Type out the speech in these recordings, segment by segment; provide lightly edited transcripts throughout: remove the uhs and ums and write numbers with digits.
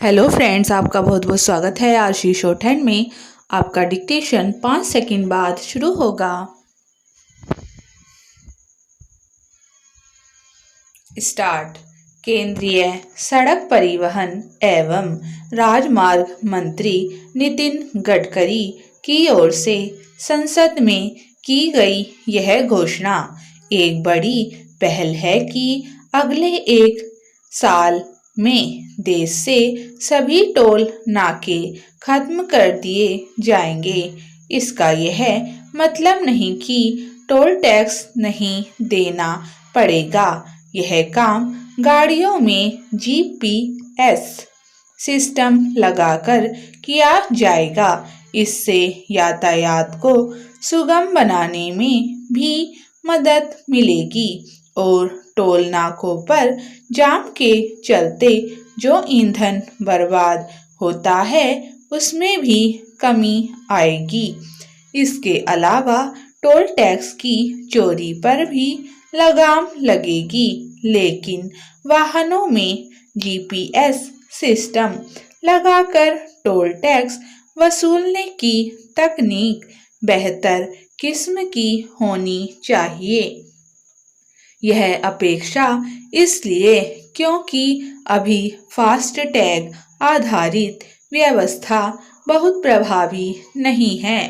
Hello friends, आपका बहुत बहुत स्वागत है। आरशी शॉर्टहैंड में आपका डिक्टेशन 5 सेकंड बाद शुरू होगा। स्टार्ट। केंद्रीय सड़क परिवहन एवं राजमार्ग मंत्री नितिन गडकरी की ओर से संसद में की गई यह घोषणा एक बड़ी पहल है कि अगले एक साल में देश से सभी टोल नाके खत्म कर दिए जाएंगे। इसका यह मतलब नहीं कि टोल टैक्स नहीं देना पड़ेगा। यह काम गाड़ियों में जीपीएस सिस्टम लगाकर किया जाएगा। इससे यातायात को सुगम बनाने में भी मदद मिलेगी और टोल नाकों पर जाम के चलते जो ईंधन बर्बाद होता है उसमें भी कमी आएगी। इसके अलावा टोल टैक्स की चोरी पर भी लगाम लगेगी, लेकिन वाहनों में जीपीएस सिस्टम लगाकर टोल टैक्स वसूलने की तकनीक बेहतर किस्म की होनी चाहिए। यह अपेक्षा इसलिए क्योंकि अभी फास्ट टैग आधारित व्यवस्था बहुत प्रभावी नहीं है।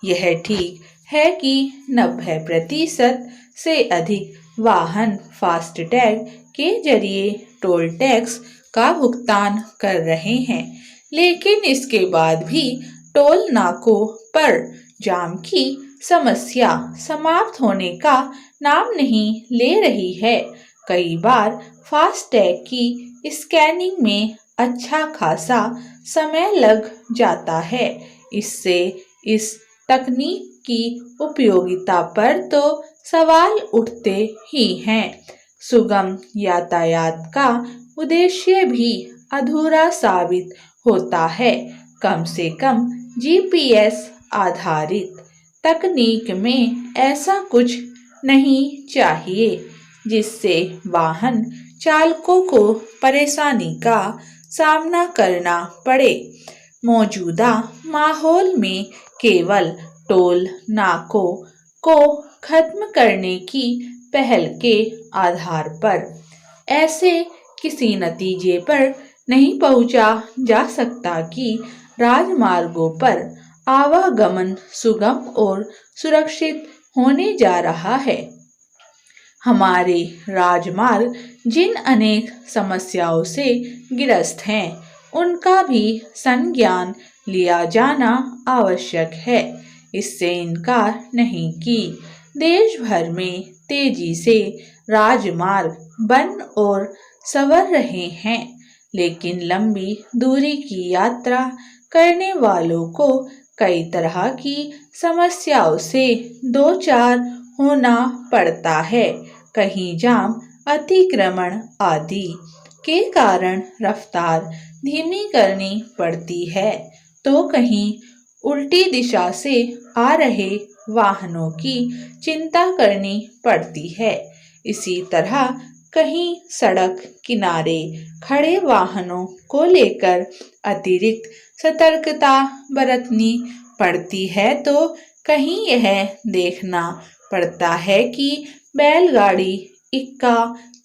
यह ठीक है कि 90% से अधिक वाहन फास्ट टैग के जरिए टोल टैक्स का भुगतान कर रहे हैं, लेकिन इसके बाद भी टोल नाकों पर जाम की समस्या समाप्त होने का नाम नहीं ले रही है। कई बार फास्टैग की स्कैनिंग में अच्छा खासा समय लग जाता है। इससे इस तकनीक की उपयोगिता पर तो सवाल उठते ही हैं। सुगम यातायात का उद्देश्य भी अधूरा साबित होता है। कम से कम जीपीएस आधारित तकनीक में ऐसा कुछ नहीं चाहिए जिससे वाहन चालकों को परेशानी का सामना करना पड़े। मौजूदा माहौल में केवल टोल नाकों को खत्म करने की पहल के आधार पर ऐसे किसी नतीजे पर नहीं पहुंचा जा सकता कि राजमार्गों पर आवागमन सुगम और सुरक्षित होने जा रहा है। हमारे राजमार्ग जिन अनेक समस्याओं से ग्रस्त हैं, उनका भी संज्ञान लिया जाना आवश्यक है। इससे इनकार नहीं कि देश भर में तेजी से राजमार्ग बन और संवर रहे हैं, लेकिन लंबी दूरी की यात्रा करने वालों को कई तरह की समस्याओं से दो चार होना पड़ता है। कहीं जाम, अतिक्रमण आदि के कारण रफ्तार धीमी करनी पड़ती है, तो कहीं उल्टी दिशा से आ रहे वाहनों की चिंता करनी पड़ती है। इसी तरह कहीं सड़क किनारे खड़े वाहनों को लेकर अतिरिक्त सतर्कता बरतनी पड़ती है, तो कहीं यह देखना पड़ता है कि बैलगाड़ी, इक्का,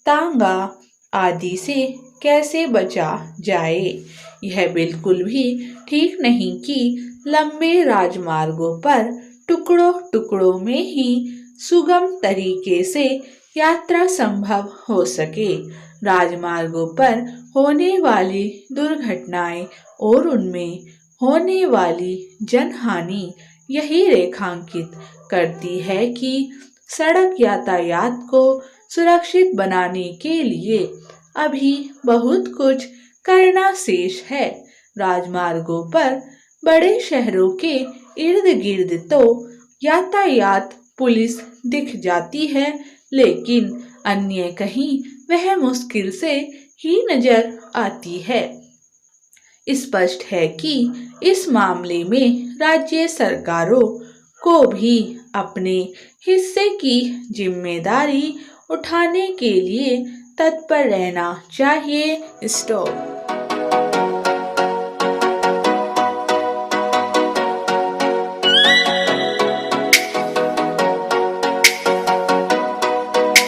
तांगा आदि से कैसे बचा जाए। यह बिल्कुल भी ठीक नहीं कि लंबे राजमार्गों पर टुकड़ों टुकड़ों में ही सुगम तरीके से यात्रा संभव हो सके। राजमार्गों पर होने वाली दुर्घटनाएं और उनमें होने वाली जनहानि यही रेखांकित करती है कि सड़क यातायात को सुरक्षित बनाने के लिए अभी बहुत कुछ करना शेष है। राजमार्गों पर बड़े शहरों के इर्द गिर्द तो यातायात पुलिस दिख जाती है, लेकिन अन्य कहीं वह मुश्किल से ही नजर आती है। स्पष्ट है कि इस मामले में राज्य सरकारों को भी अपने हिस्से की जिम्मेदारी उठाने के लिए तत्पर रहना चाहिए। स्टॉप।